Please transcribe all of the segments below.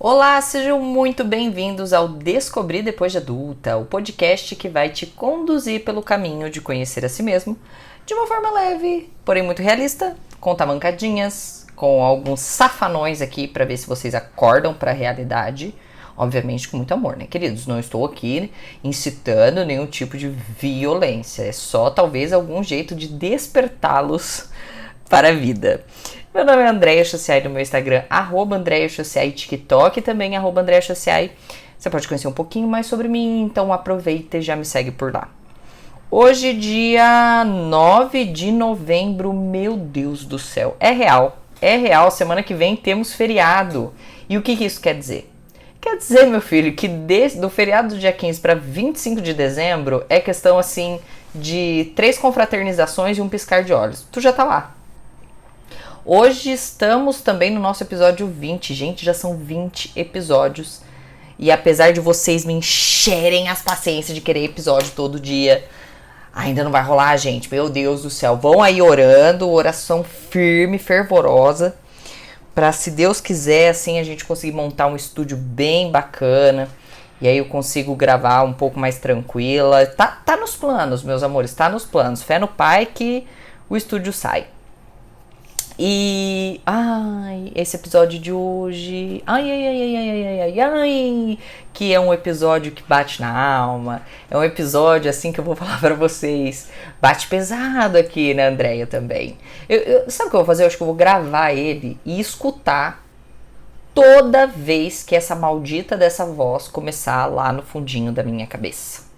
Olá, sejam muito bem-vindos ao Descobrir Depois de Adulta, o podcast que vai te conduzir pelo caminho de conhecer a si mesmo de uma forma leve, porém muito realista, com tamancadinhas, com alguns safanões aqui para ver se vocês acordam para a realidade. Obviamente com muito amor, né, queridos? Não estou aqui incitando nenhum tipo de violência, é só talvez algum jeito de despertá-los para a vida. Meu nome é Andréia Chociai no meu Instagram, @Andréia Chociai, TikTok também, @Andréia Chociai. Você pode conhecer um pouquinho mais sobre mim, então aproveita e já me segue por lá. Hoje, dia 9 de novembro, meu Deus do céu, é real, semana que vem temos feriado. E o que isso quer dizer? Quer dizer, meu filho, que do feriado do dia 15 para 25 de dezembro é questão, assim, de 3 confraternizações e um piscar de olhos. Tu já tá lá. Hoje estamos também no nosso episódio 20. Gente, já são 20 episódios. E apesar de vocês me encherem as paciências de querer episódio todo dia, ainda não vai rolar, gente. Meu Deus do céu. Vão aí orando, oração firme, fervorosa, para, se Deus quiser, assim, a gente conseguir montar um estúdio bem bacana. E aí eu consigo gravar um pouco mais tranquila. Tá nos planos, meus amores, tá nos planos. Fé no Pai que o estúdio sai. E, esse episódio de hoje, que é um episódio que bate na alma, é um episódio, assim, que eu vou falar pra vocês, bate pesado aqui, né, Andréia, também. Sabe o que eu vou fazer? Eu acho que eu vou gravar ele e escutar toda vez que essa maldita dessa voz começar lá no fundinho da minha cabeça.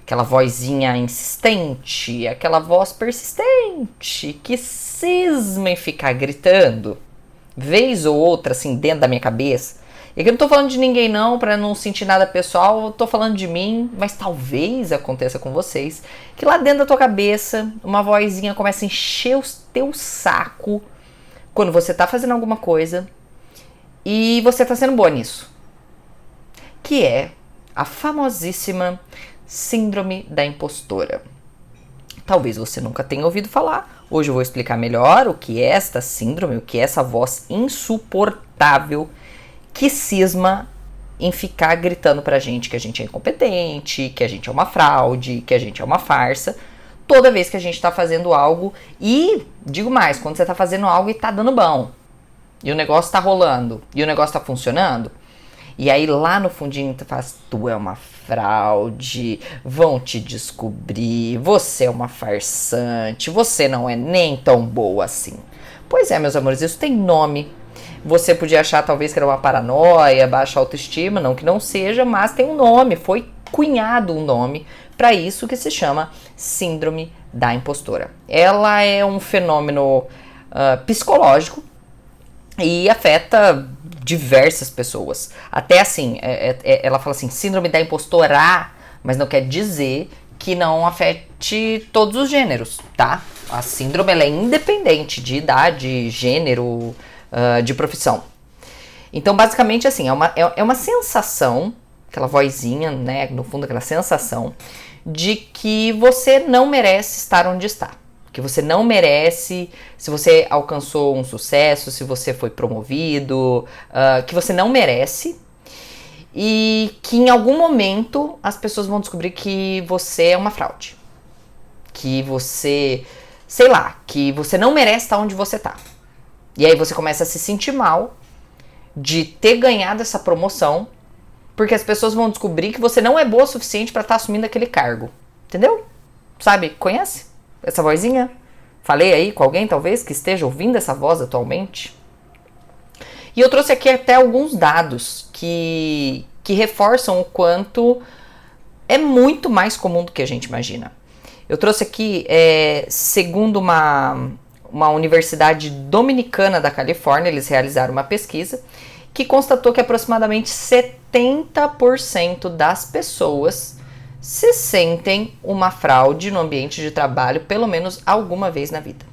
Aquela vozinha insistente, aquela voz persistente, que cisma em ficar gritando, vez ou outra, assim, dentro da minha cabeça. E aqui eu não tô falando de ninguém não, pra não sentir nada pessoal, eu tô falando de mim, mas talvez aconteça com vocês, que lá dentro da tua cabeça, uma vozinha começa a encher o teu saco quando você tá fazendo alguma coisa e você tá sendo boa nisso. Que é a famosíssima Síndrome da impostora. Talvez você nunca tenha ouvido falar. Hoje eu vou explicar melhor o que é esta síndrome, o que é essa voz insuportável que cisma em ficar gritando pra gente que a gente é incompetente, que a gente é uma fraude, que a gente é uma farsa, toda vez que a gente tá fazendo algo. E, digo mais, quando você tá fazendo algo e tá dando bom, e o negócio tá rolando, e o negócio tá funcionando, e aí lá no fundinho tu faz, tu é uma fraude, vão te descobrir, você é uma farsante, você não é nem tão boa assim. Pois é, meus amores, isso tem nome. Você podia achar talvez que era uma paranoia, baixa autoestima, não que não seja, mas tem um nome, foi cunhado um nome para isso que se chama Síndrome da Impostora. Ela é um fenômeno psicológico e afeta diversas pessoas. Até assim, ela fala assim, síndrome da impostora, mas não quer dizer que não afete todos os gêneros, tá? A síndrome ela é independente de idade, gênero, de profissão. Então, basicamente, assim, é uma sensação, aquela vozinha, né, no fundo, aquela sensação de que você não merece estar onde está. Que você não merece, se você alcançou um sucesso, se você foi promovido, que você não merece e que em algum momento as pessoas vão descobrir que você é uma fraude. Que você, sei lá, que você não merece estar onde você tá. E aí você começa a se sentir mal de ter ganhado essa promoção porque as pessoas vão descobrir que você não é boa o suficiente para estar assumindo aquele cargo. Entendeu? Sabe? Conhece? Essa vozinha? Falei aí com alguém, talvez, que esteja ouvindo essa voz atualmente? E eu trouxe aqui até alguns dados que reforçam o quanto é muito mais comum do que a gente imagina. Eu trouxe aqui, segundo uma universidade dominicana da Califórnia, eles realizaram uma pesquisa que constatou que aproximadamente 70% das pessoas se sentem uma fraude no ambiente de trabalho pelo menos alguma vez na vida.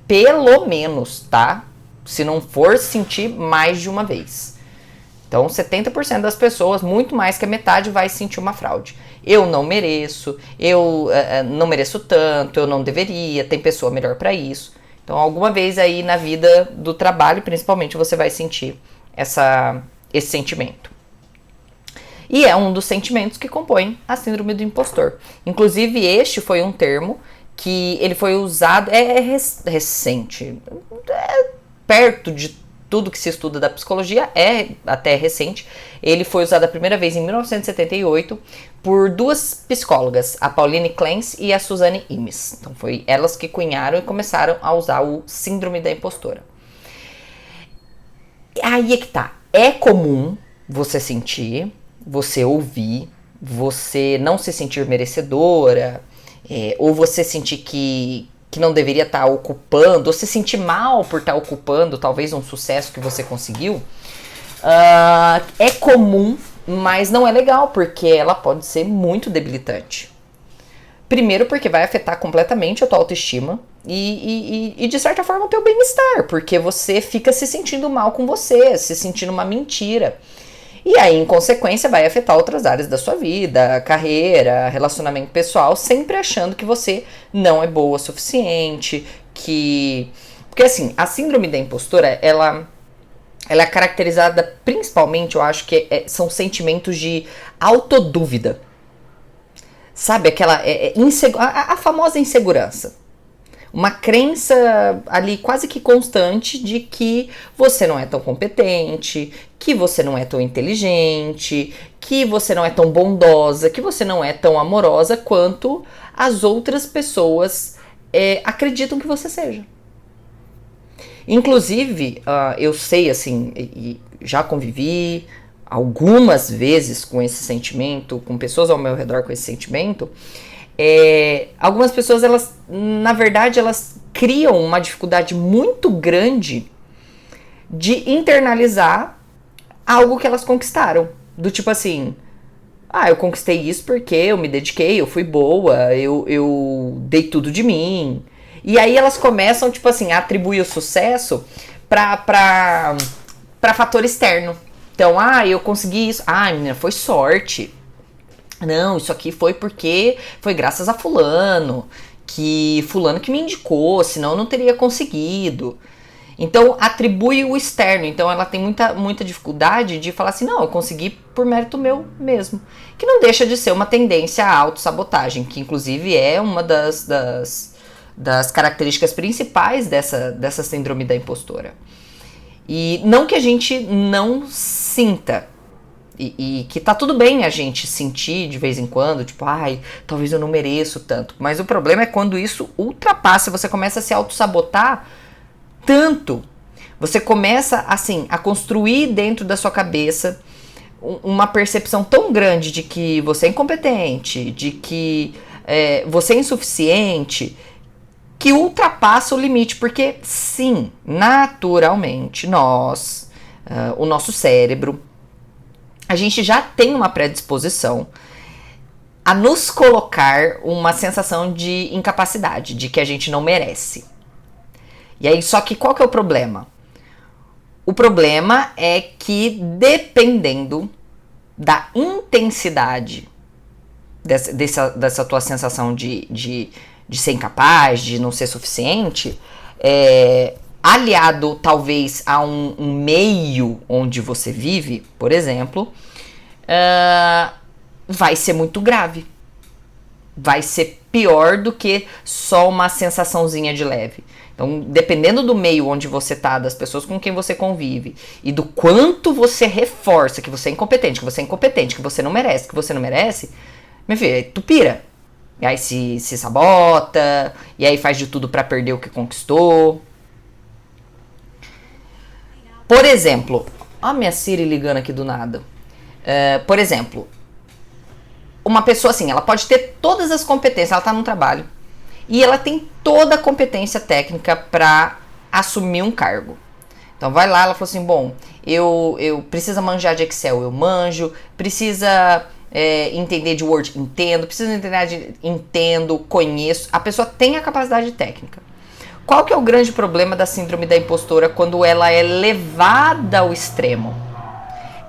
Pelo menos, tá? Se não for sentir mais de uma vez. Então, 70% das pessoas, muito mais que a metade, vai sentir uma fraude. Eu não mereço, eu não mereço tanto, eu não deveria, tem pessoa melhor para isso. Então, alguma vez aí na vida do trabalho, principalmente, você vai sentir essa esse sentimento. E é um dos sentimentos que compõem a síndrome do impostor. Inclusive, este foi um termo que ele foi usado, recente, perto de tudo que se estuda da psicologia, é até recente. Ele foi usado a primeira vez em 1978 por duas psicólogas, a Pauline Clance e a Suzanne Imes. Então foi elas que cunharam e começaram a usar o síndrome da impostora. Aí é que tá, é comum você sentir, você ouvir, você não se sentir merecedora, ou você sentir que não deveria estar ocupando, ou se sentir mal por estar ocupando talvez um sucesso que você conseguiu. É comum, mas não é legal, porque ela pode ser muito debilitante. Primeiro porque vai afetar completamente a tua autoestima e de certa forma o teu bem-estar, porque você fica se sentindo mal com você, se sentindo uma mentira. E aí, em consequência, vai afetar outras áreas da sua vida, carreira, relacionamento pessoal, sempre achando que você não é boa o suficiente, que... Porque assim, a síndrome da impostora, ela é caracterizada principalmente, eu acho que são sentimentos de autodúvida. Sabe, aquela a famosa insegurança. Uma crença ali quase que constante de que você não é tão competente, que você não é tão inteligente, que você não é tão bondosa, que você não é tão amorosa quanto as outras pessoas acreditam que você seja. Inclusive, eu sei, assim, e já convivi algumas vezes com esse sentimento, com pessoas ao meu redor com esse sentimento. Algumas pessoas, elas, na verdade, elas criam uma dificuldade muito grande de internalizar algo que elas conquistaram. Do tipo assim, eu conquistei isso porque eu me dediquei, eu fui boa, eu dei tudo de mim. E aí elas começam, tipo assim, a atribuir o sucesso pra fator externo. Então, eu consegui isso. Menina, foi sorte. Não, isso aqui foi porque foi graças a fulano que me indicou, senão eu não teria conseguido. Então, atribui o externo. Então, ela tem muita dificuldade de falar assim, não, eu consegui por mérito meu mesmo. Que não deixa de ser uma tendência à autossabotagem, que inclusive é uma das características principais dessa síndrome da impostora. E não que a gente não sinta, e que tá tudo bem a gente sentir de vez em quando, tipo, talvez eu não mereço tanto. Mas o problema é quando isso ultrapassa, você começa a se autossabotar tanto. Você começa, assim, a construir dentro da sua cabeça uma percepção tão grande de que você é incompetente, de que você é insuficiente, que ultrapassa o limite. Porque, sim, naturalmente, o nosso cérebro, a gente já tem uma predisposição a nos colocar uma sensação de incapacidade, de que a gente não merece. E aí, só que qual que é o problema? O problema é que, dependendo da intensidade dessa tua sensação de ser incapaz, de não ser suficiente, aliado talvez a um meio onde você vive, por exemplo, vai ser muito grave. Vai ser pior do que só uma sensaçãozinha de leve. Então, dependendo do meio onde você tá, das pessoas com quem você convive, e do quanto você reforça que você é incompetente, que você não merece, meu filho, tu pira. E aí se sabota, e aí faz de tudo pra perder o que conquistou. Por exemplo, ó a minha Siri ligando aqui do nada. Por exemplo, uma pessoa assim, ela pode ter todas as competências, ela tá num trabalho, e ela tem toda a competência técnica para assumir um cargo. Então vai lá, ela falou assim, bom, eu preciso manjar de Excel, eu manjo, precisa entender de Word, entendo, entendo, conheço. A pessoa tem a capacidade técnica. Qual que é o grande problema da síndrome da impostora quando ela é levada ao extremo?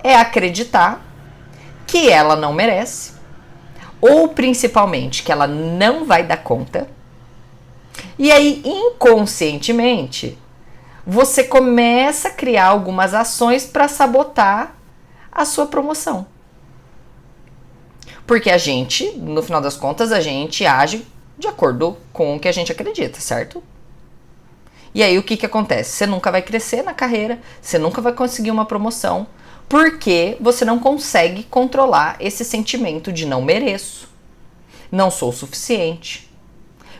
É acreditar que ela não merece, ou principalmente que ela não vai dar conta. E aí, inconscientemente, você começa a criar algumas ações para sabotar a sua promoção. Porque a gente, no final das contas, a gente age de acordo com o que a gente acredita, certo? E aí o que acontece? Você nunca vai crescer na carreira, você nunca vai conseguir uma promoção, porque você não consegue controlar esse sentimento de não mereço, não sou o suficiente.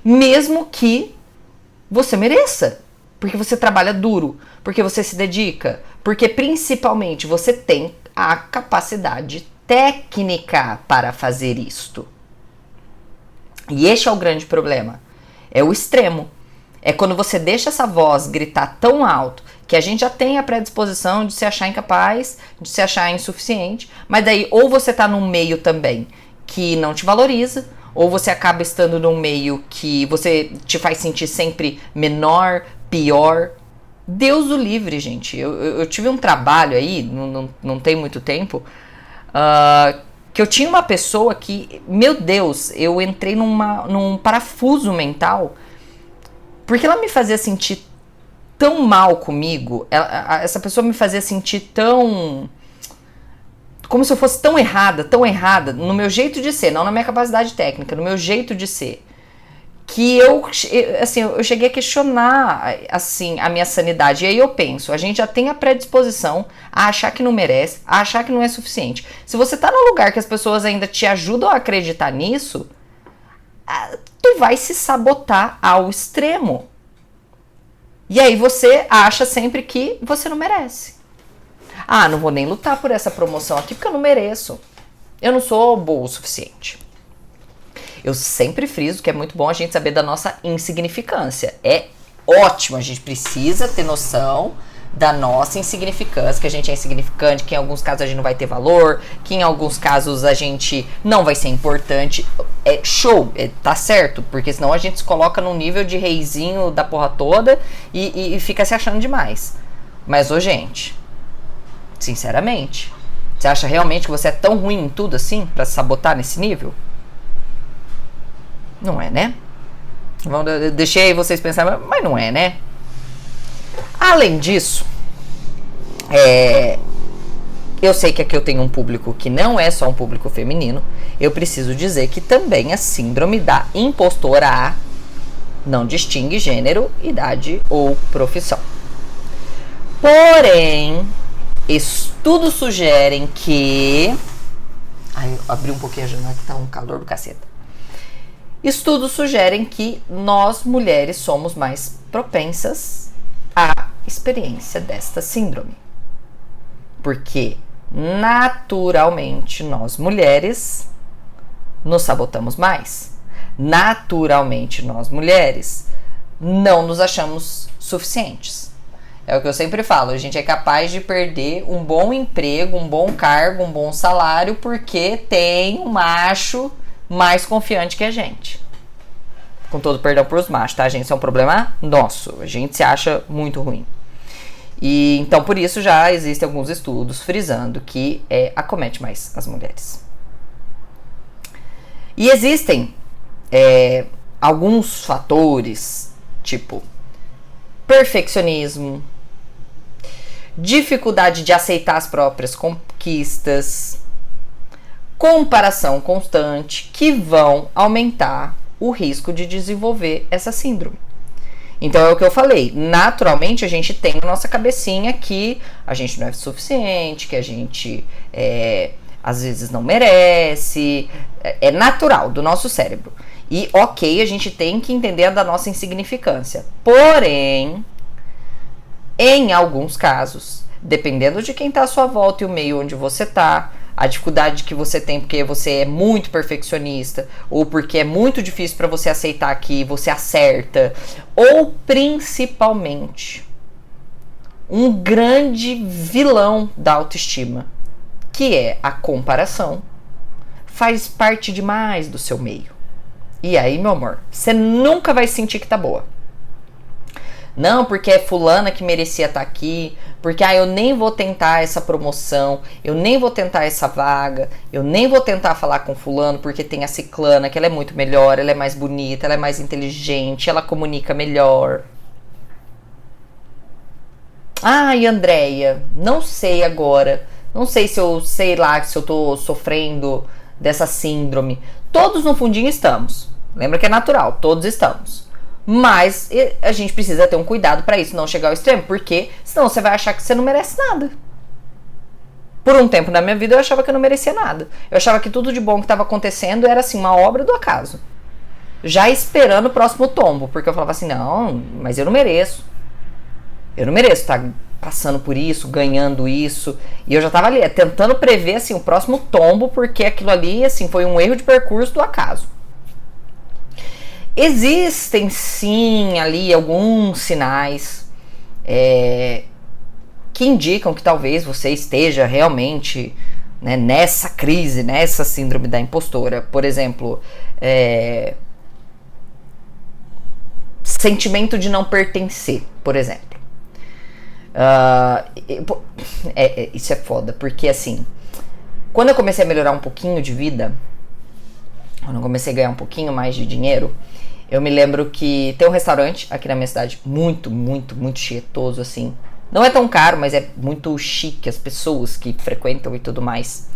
Mesmo que você mereça, porque você trabalha duro, porque você se dedica, porque principalmente você tem a capacidade técnica para fazer isto. E este é o grande problema. É o extremo. É quando você deixa essa voz gritar tão alto que a gente já tem a predisposição de se achar incapaz, de se achar insuficiente, mas daí ou você tá num meio também que não te valoriza, ou você acaba estando num meio que você te faz sentir sempre menor, pior. Deus o livre, gente. Eu tive um trabalho aí, não tem muito tempo, que eu tinha uma pessoa que, meu Deus, eu entrei num parafuso mental, porque ela me fazia sentir tão mal comigo, essa pessoa me fazia sentir tão... como se eu fosse tão errada, no meu jeito de ser, não na minha capacidade técnica, no meu jeito de ser, que eu cheguei a questionar, assim, a minha sanidade. E aí eu penso, a gente já tem a predisposição a achar que não merece, a achar que não é suficiente. Se você tá num lugar que as pessoas ainda te ajudam a acreditar nisso, tu vai se sabotar ao extremo. E aí você acha sempre que você não merece. Ah, não vou nem lutar por essa promoção aqui porque eu não mereço. Eu não sou boa o suficiente. Eu sempre friso que é muito bom a gente saber da nossa insignificância. É ótimo, a gente precisa ter noção da nossa insignificância, que a gente é insignificante, que em alguns casos a gente não vai ter valor, que em alguns casos a gente não vai ser importante. É show, tá certo, porque senão a gente se coloca num nível de reizinho da porra toda e fica se achando demais. Mas, ô gente, sinceramente, você acha realmente que você é tão ruim em tudo assim, pra se sabotar nesse nível? Não é, né? Deixei vocês pensarem, mas não é, né? Além disso, eu sei que aqui eu tenho um público que não é só um público feminino. Eu preciso dizer que também a síndrome da impostora A não distingue gênero, idade ou profissão. Porém, estudos sugerem que... Ai, eu abri um pouquinho a janela que tá um calor do caceta. Estudos sugerem que nós, mulheres, somos mais propensas à experiência desta síndrome. Porque, naturalmente, nós, mulheres, nos sabotamos mais. Naturalmente, nós, mulheres, não nos achamos suficientes. É o que eu sempre falo, a gente é capaz de perder um bom emprego, um bom cargo, um bom salário, porque tem um macho mais confiante que a gente. Com todo perdão pros machos, tá, gente? Isso é um problema nosso. A gente se acha muito ruim. E então, por isso, já existem alguns estudos frisando que acomete mais as mulheres. E existem alguns fatores, tipo perfeccionismo, dificuldade de aceitar as próprias conquistas, comparação constante, que vão aumentar o risco de desenvolver essa síndrome. Então é o que eu falei, naturalmente a gente tem na nossa cabecinha que a gente não é suficiente, que a gente às vezes não merece, é natural do nosso cérebro. E ok, a gente tem que entender da nossa insignificância. Porém, em alguns casos, dependendo de quem está à sua volta e o meio onde você está, a dificuldade que você tem porque você é muito perfeccionista, ou porque é muito difícil para você aceitar que você acerta, ou principalmente um grande vilão da autoestima, que é a comparação, faz parte demais do seu meio. E aí, meu amor, você nunca vai sentir que tá boa. Não, porque é fulana que merecia estar aqui, porque eu nem vou tentar essa promoção, eu nem vou tentar essa vaga, eu nem vou tentar falar com fulano porque tem a ciclana, que ela é muito melhor, ela é mais bonita, ela é mais inteligente, ela comunica melhor. Ai, Andréia, não sei agora, Não sei se eu sei lá se eu tô sofrendo dessa síndrome. Todos no fundinho estamos. Lembra que é natural, todos estamos. Mas a gente precisa ter um cuidado para isso não chegar ao extremo, porque senão você vai achar que você não merece nada. Por um tempo na minha vida eu achava que eu não merecia nada. Eu achava que tudo de bom que estava acontecendo era assim, uma obra do acaso. Já esperando o próximo tombo, porque eu falava assim, não, mas eu não mereço. Eu não mereço estar passando por isso, ganhando isso. E eu já tava ali, tentando prever assim, o próximo tombo, porque aquilo ali assim, foi um erro de percurso do acaso. Existem sim ali alguns sinais que indicam que talvez você esteja realmente, né, nessa crise, nessa síndrome da impostora. Por exemplo, sentimento de não pertencer, por exemplo. Isso é foda, porque assim, quando eu comecei a melhorar um pouquinho de vida, quando eu comecei a ganhar um pouquinho mais de dinheiro, eu me lembro que tem um restaurante aqui na minha cidade muito, muito, muito chietoso, assim. Não é tão caro, mas é muito chique, as pessoas que frequentam e tudo mais.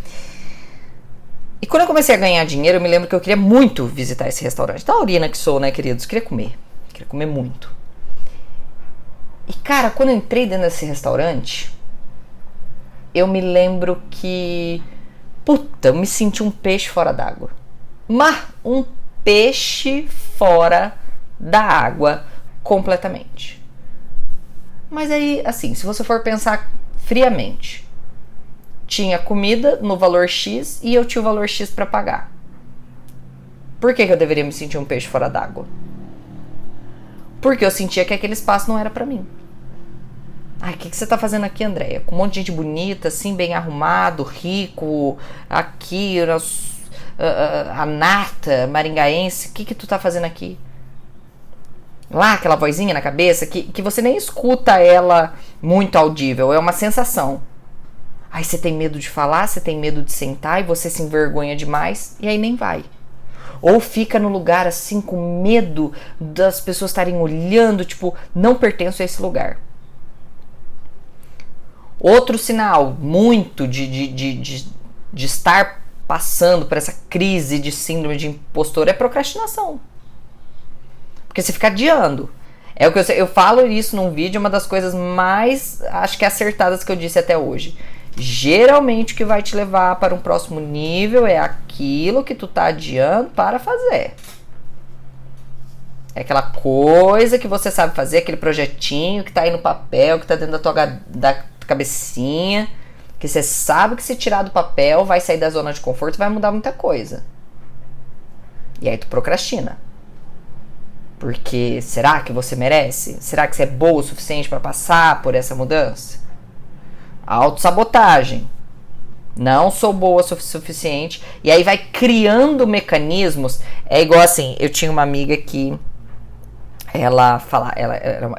E quando eu comecei a ganhar dinheiro, eu me lembro que eu queria muito visitar esse restaurante. Taurina que sou, né, queridos? Queria comer muito. E, cara, quando eu entrei dentro desse restaurante, eu me lembro que... Puta, eu me senti um peixe fora d'água. Um peixe fora da água completamente. Mas aí, assim, se você for pensar friamente, tinha comida no valor X e eu tinha o valor X para pagar. Por que eu deveria me sentir um peixe fora d'água? Porque eu sentia que aquele espaço não era pra mim. Ai, o que você tá fazendo aqui, Andréia? Com um monte de gente bonita, assim, bem arrumado, rico, aqui, a nata maringaense. O que tu tá fazendo aqui? Lá, aquela vozinha na cabeça, que você nem escuta ela muito audível, é uma sensação. Aí você tem medo de falar, você tem medo de sentar e você se envergonha demais e aí nem vai. Ou fica no lugar assim com medo das pessoas estarem olhando, tipo, não pertenço a esse lugar. Outro sinal muito de estar passando por essa crise de síndrome de impostor é procrastinação. Porque você fica adiando. É o que eu falo isso num vídeo, uma das coisas mais, acho que acertadas que eu disse até hoje. Geralmente o que vai te levar para um próximo nível é aquilo que tu tá adiando para fazer. É aquela coisa que você sabe fazer, aquele projetinho que tá aí no papel, que tá dentro da cabecinha, que você sabe que se tirar do papel vai sair da zona de conforto e vai mudar muita coisa. E aí tu procrastina. Porque será que você merece? Será que você é boa o suficiente para passar por essa mudança? Autossabotagem. Não sou boa o suficiente. E aí vai criando mecanismos. É igual assim, eu tinha uma amiga que ela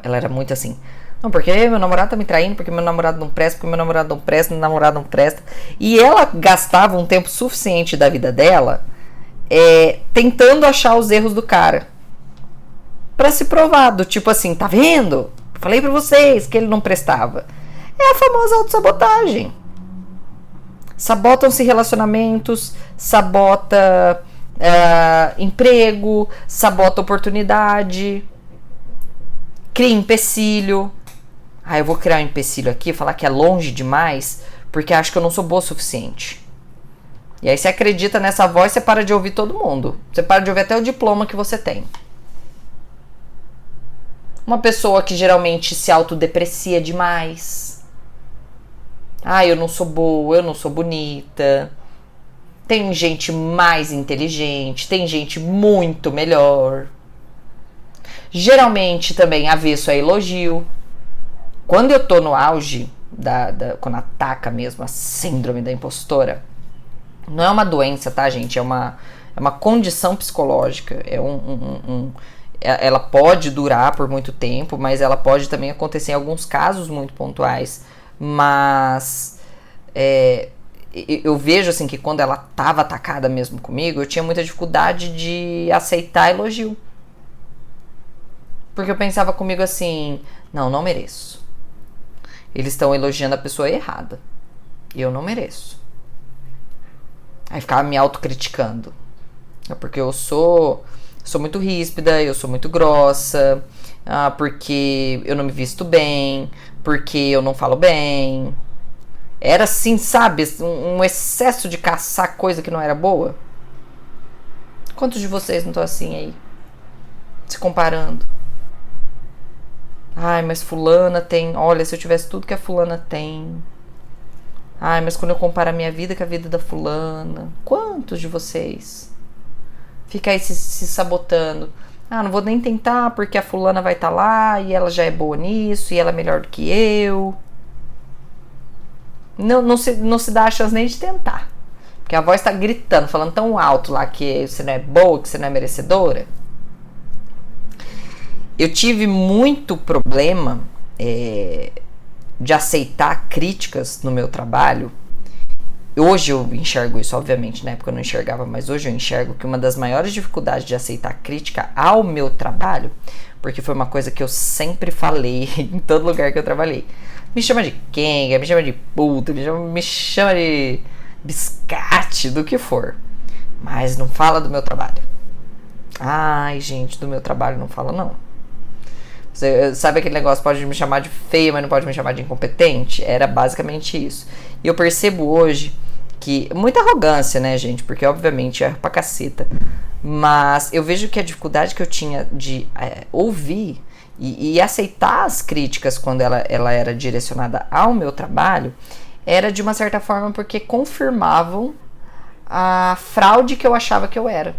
era muito assim. Não, porque meu namorado tá me traindo, porque meu namorado não presta, porque meu namorado não presta, meu namorado não presta. E ela gastava um tempo suficiente da vida dela tentando achar os erros do cara. Pra se provar, do tipo assim, tá vendo? Falei pra vocês que ele não prestava. É a famosa autossabotagem. Sabotam-se relacionamentos, sabota emprego, sabota oportunidade, cria empecilho. Eu vou criar um empecilho aqui, falar que é longe demais, porque acho que eu não sou boa o suficiente. E aí você acredita nessa voz, você para de ouvir todo mundo. Você para de ouvir até o diploma que você tem. Uma pessoa que geralmente se autodeprecia demais. Eu não sou boa, eu não sou bonita. Tem gente mais inteligente, tem gente muito melhor. Geralmente também avesso a elogio. Quando eu tô no auge, quando ataca mesmo a síndrome da impostora, não é uma doença, tá, gente? É uma condição psicológica. Ela pode durar por muito tempo, mas ela pode também acontecer em alguns casos muito pontuais. Mas eu vejo assim que quando ela estava atacada mesmo comigo, eu tinha muita dificuldade de aceitar elogio. Porque eu pensava comigo assim, não mereço. Eles estão elogiando a pessoa errada. Eu não mereço. Aí ficava me autocriticando. É porque eu sou muito ríspida, eu sou muito grossa, porque eu não me visto bem, porque eu não falo bem. Era assim, sabe? Um excesso de caçar coisa que não era boa. Quantos de vocês não estão assim aí? Se comparando. Ai, mas fulana tem... Olha, se eu tivesse tudo que a fulana tem... Ai, mas quando eu comparo a minha vida com a vida da fulana... Quantos de vocês? Fica aí se sabotando. Não vou nem tentar porque a fulana vai estar lá e ela já é boa nisso e ela é melhor do que eu. Não se dá a chance nem de tentar. Porque a voz tá gritando, falando tão alto lá que você não é boa, que você não é merecedora. Eu tive muito problema de aceitar críticas no meu trabalho. Hoje eu enxergo isso, obviamente, na época eu não enxergava, mas hoje eu enxergo que uma das maiores dificuldades de aceitar crítica ao meu trabalho, porque foi uma coisa que eu sempre falei em todo lugar que eu trabalhei. Me chama de quenga, me chama de puta, me chama de biscate, do que for. Mas não fala do meu trabalho. Ai, gente, do meu trabalho não fala, não. Você sabe aquele negócio, pode me chamar de feia, mas não pode me chamar de incompetente? Era basicamente isso. E eu percebo hoje que... Muita arrogância, né, gente? Porque, obviamente, erro pra caceta. Mas eu vejo que a dificuldade que eu tinha de ouvir e aceitar as críticas quando ela era direcionada ao meu trabalho era, de uma certa forma, porque confirmavam a fraude que eu achava que eu era.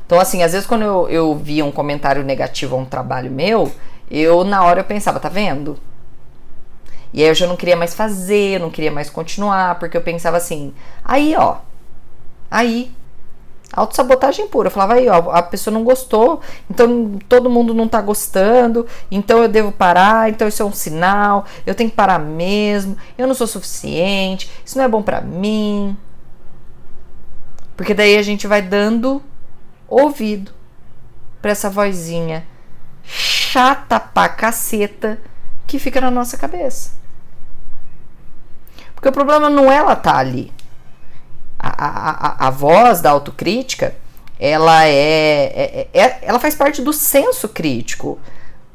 Então, assim, às vezes quando eu via um comentário negativo a um trabalho meu, na hora eu pensava, tá vendo? E aí eu já não queria mais fazer, não queria mais continuar, porque eu pensava assim, autossabotagem pura. Eu falava, a pessoa não gostou, então todo mundo não tá gostando, então eu devo parar, então isso é um sinal, eu tenho que parar mesmo, eu não sou suficiente, isso não é bom pra mim. Porque daí a gente vai dando ouvido pra essa vozinha chata pra caceta que fica na nossa cabeça. Porque o problema não é ela tá ali. A voz da autocrítica, ela ela faz parte do senso crítico,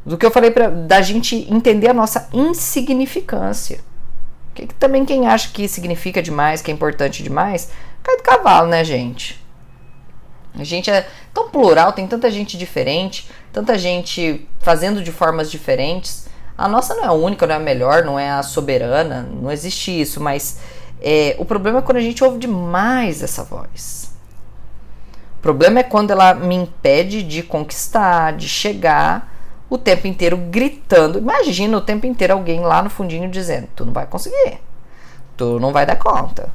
do que eu falei da gente entender a nossa insignificância. Que também quem acha que significa demais, que é importante demais, cai do cavalo, né, gente? A gente é tão plural, tem tanta gente diferente, tanta gente fazendo de formas diferentes. A nossa não é a única, não é a melhor, não é a soberana, não existe isso, mas o problema é quando a gente ouve demais essa voz. O problema é quando ela me impede de conquistar, de chegar, o tempo inteiro gritando. Imagina o tempo inteiro alguém lá no fundinho dizendo, tu não vai conseguir, tu não vai dar conta,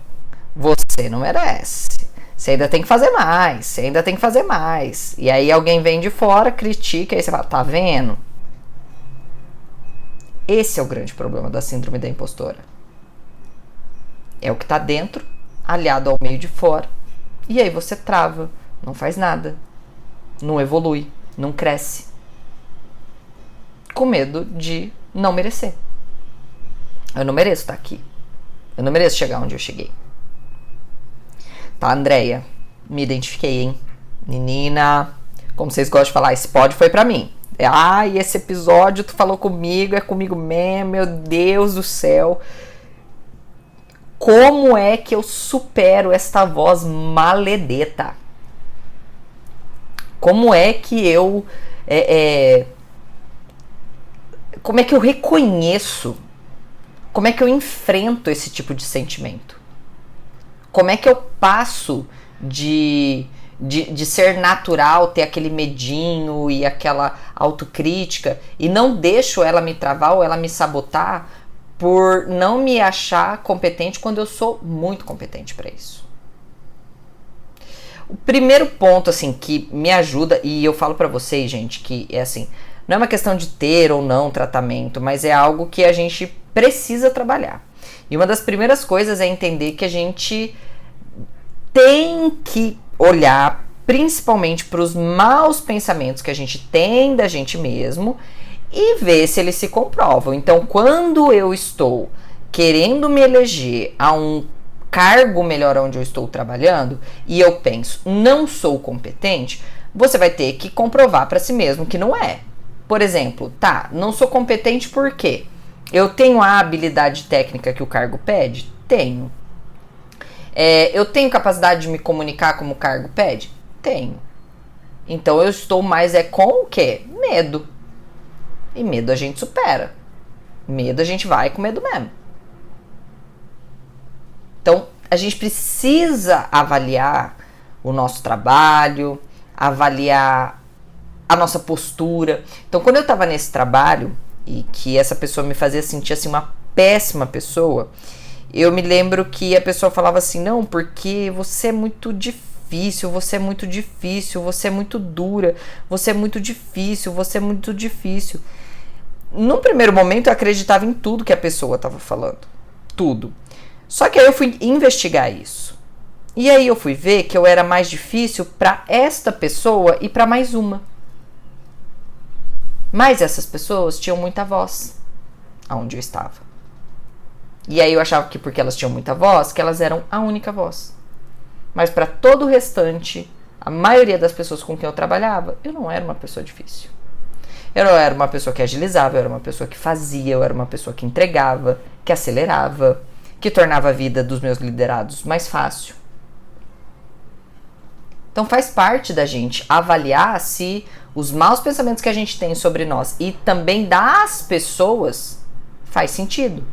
você não merece. Você ainda tem que fazer mais, você ainda tem que fazer mais. E aí alguém vem de fora, critica, e aí você fala, tá vendo? Esse é o grande problema da síndrome da impostora. É o que tá dentro, aliado ao meio de fora. E aí você trava, não faz nada, não evolui, não cresce. Com medo de não merecer. Eu não mereço estar aqui. Eu não mereço chegar onde eu cheguei. Tá, Andréia? Me identifiquei, hein? Menina, como vocês gostam de falar, esse pod foi pra mim. E esse episódio tu falou comigo, é comigo mesmo, meu Deus do céu. Como é que eu supero esta voz maledeta? Como é que eu... como é que eu reconheço? Como é que eu enfrento esse tipo de sentimento? Como é que eu passo de ser natural, ter aquele medinho e aquela autocrítica e não deixo ela me travar ou ela me sabotar por não me achar competente quando eu sou muito competente para isso? O primeiro ponto, assim, que me ajuda, e eu falo para vocês, gente, que é assim, não é uma questão de ter ou não tratamento, mas é algo que a gente precisa trabalhar. E uma das primeiras coisas é entender que a gente tem que olhar principalmente para os maus pensamentos que a gente tem da gente mesmo e ver se eles se comprovam. Então, quando eu estou querendo me eleger a um cargo melhor onde eu estou trabalhando e eu penso, não sou competente, você vai ter que comprovar para si mesmo que não é. Por exemplo, não sou competente por quê? Eu tenho a habilidade técnica que o cargo pede? Tenho. Eu tenho capacidade de me comunicar como o cargo pede? Tenho. Então eu estou mais com o quê? Medo. E medo a gente supera. Medo a gente vai com medo mesmo. Então a gente precisa avaliar o nosso trabalho, avaliar a nossa postura. Então quando eu estava nesse trabalho e que essa pessoa me fazia sentir assim uma péssima pessoa, eu me lembro que a pessoa falava assim, não, porque você é muito difícil, você é muito difícil, você é muito dura, você é muito difícil, você é muito difícil. Num primeiro momento eu acreditava em tudo que a pessoa estava falando, tudo. Só que aí eu fui investigar isso. E aí eu fui ver que eu era mais difícil para esta pessoa e para mais uma. Mas essas pessoas tinham muita voz aonde eu estava. E aí eu achava que porque elas tinham muita voz, que elas eram a única voz. Mas para todo o restante, a maioria das pessoas com quem eu trabalhava, eu não era uma pessoa difícil. Eu não era uma pessoa que agilizava, eu era uma pessoa que fazia, eu era uma pessoa que entregava, que acelerava, que tornava a vida dos meus liderados mais fácil. Então faz parte da gente avaliar se os maus pensamentos que a gente tem sobre nós e também das pessoas faz sentido.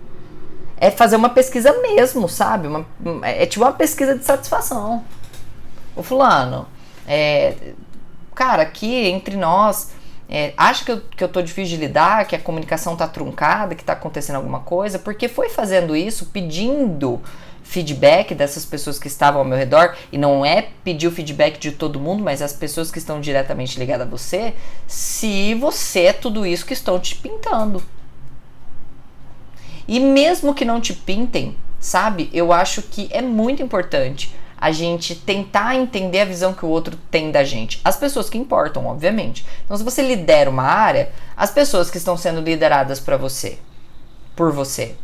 É fazer uma pesquisa mesmo, sabe? É tipo uma pesquisa de satisfação. O fulano, cara, aqui entre nós, acha que eu tô difícil de lidar, que a comunicação tá truncada, que tá acontecendo alguma coisa, porque foi fazendo isso, pedindo feedback dessas pessoas que estavam ao meu redor, e não é pedir o feedback de todo mundo, mas as pessoas que estão diretamente ligadas a você, se você é tudo isso que estão te pintando. E mesmo que não te pintem, sabe, eu acho que é muito importante a gente tentar entender a visão que o outro tem da gente. As pessoas que importam, obviamente. Então, se você lidera uma área, as pessoas que estão sendo lideradas por você,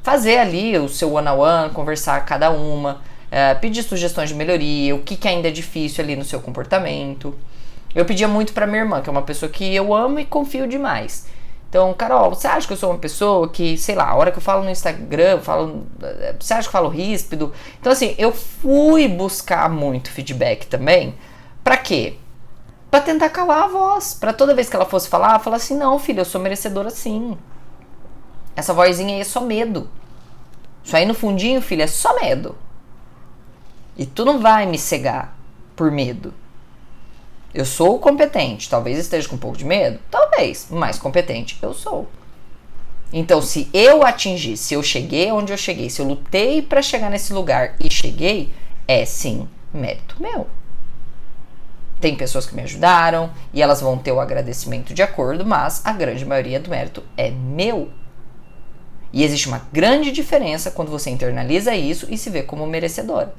fazer ali o seu one-on-one, conversar cada uma, pedir sugestões de melhoria, o que ainda é difícil ali no seu comportamento. Eu pedia muito pra minha irmã, que é uma pessoa que eu amo e confio demais. Então, Carol, você acha que eu sou uma pessoa que, sei lá, a hora que eu falo no Instagram, você acha que eu falo ríspido? Então, assim, eu fui buscar muito feedback também. Pra quê? Pra tentar calar a voz. Pra toda vez que ela fosse falar assim, não, filha, eu sou merecedora sim. Essa vozinha aí é só medo. Isso aí no fundinho, filha, é só medo. E tu não vai me cegar por medo. Eu sou competente, talvez esteja com um pouco de medo, talvez, mas competente eu sou. Então, se eu atingi, se eu cheguei onde eu cheguei, se eu lutei para chegar nesse lugar e cheguei, é sim mérito meu. Tem pessoas que me ajudaram e elas vão ter o agradecimento de acordo, mas a grande maioria do mérito é meu. E existe uma grande diferença quando você internaliza isso e se vê como merecedora.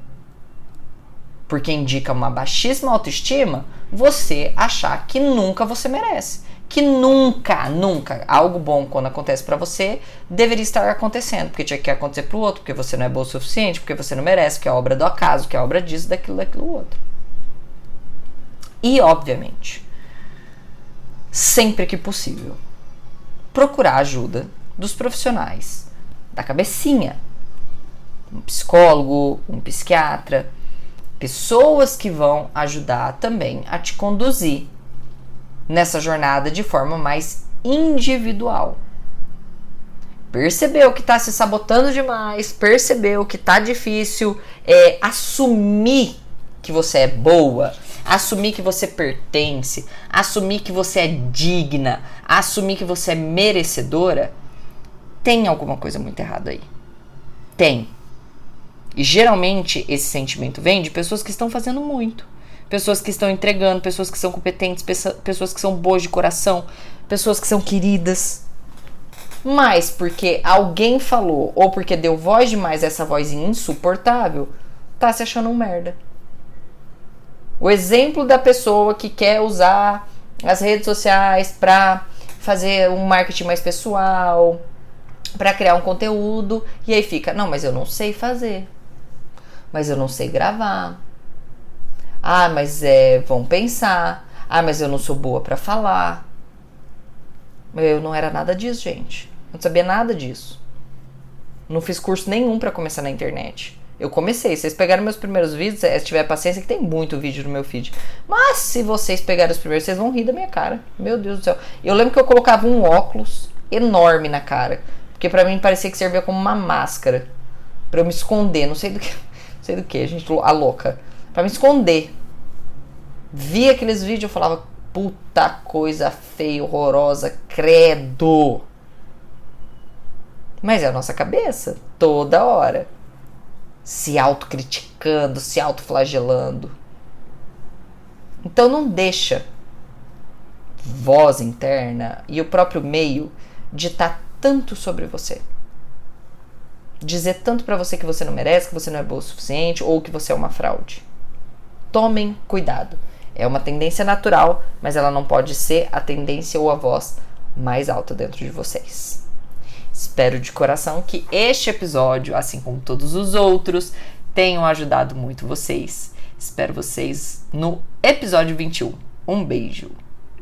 Porque indica uma baixíssima autoestima você achar que nunca você merece. Que nunca algo bom quando acontece pra você deveria estar acontecendo. Porque tinha que acontecer pro outro, porque você não é bom o suficiente, porque você não merece, que é obra do acaso, que é obra disso, daquilo outro. E, obviamente, sempre que possível, procurar ajuda dos profissionais da cabecinha. Um psicólogo, um psiquiatra, pessoas que vão ajudar também a te conduzir nessa jornada de forma mais individual. Percebeu que está se sabotando demais, percebeu que está difícil, assumir que você é boa, assumir que você pertence, assumir que você é digna, assumir que você é merecedora, tem alguma coisa muito errada aí. Tem. E geralmente esse sentimento vem de pessoas que estão fazendo muito. Pessoas que estão entregando, pessoas que são competentes, pessoas que são boas de coração, pessoas que são queridas. Mas porque alguém falou, ou porque deu voz demais a essa vozinha insuportável, tá se achando um merda. O exemplo da pessoa que quer usar as redes sociais pra fazer um marketing mais pessoal, para criar um conteúdo, e aí fica, não, mas eu não sei fazer, mas eu não sei gravar, mas vão pensar, mas eu não sou boa para falar. Eu não era nada disso, gente, eu não sabia nada disso, não fiz curso nenhum para começar na internet. Eu comecei, vocês pegaram meus primeiros vídeos, se tiver paciência, que tem muito vídeo no meu feed. Mas se vocês pegarem os primeiros, vocês vão rir da minha cara. Meu Deus do céu. Eu lembro que eu colocava um óculos enorme na cara, porque pra mim parecia que servia como uma máscara, pra eu me esconder, não sei do que, gente, a louca. Pra me esconder. Via aqueles vídeos, eu falava, puta coisa feia, horrorosa, credo. Mas é a nossa cabeça, toda hora. Se autocriticando, se autoflagelando. Então não deixa voz interna e o próprio meio ditar tanto sobre você. Dizer tanto pra você que você não merece, que você não é boa o suficiente ou que você é uma fraude. Tomem cuidado. É uma tendência natural, mas ela não pode ser a tendência ou a voz mais alta dentro de vocês. Espero de coração que este episódio, assim como todos os outros, tenham ajudado muito vocês. Espero vocês no episódio 21. Um beijo!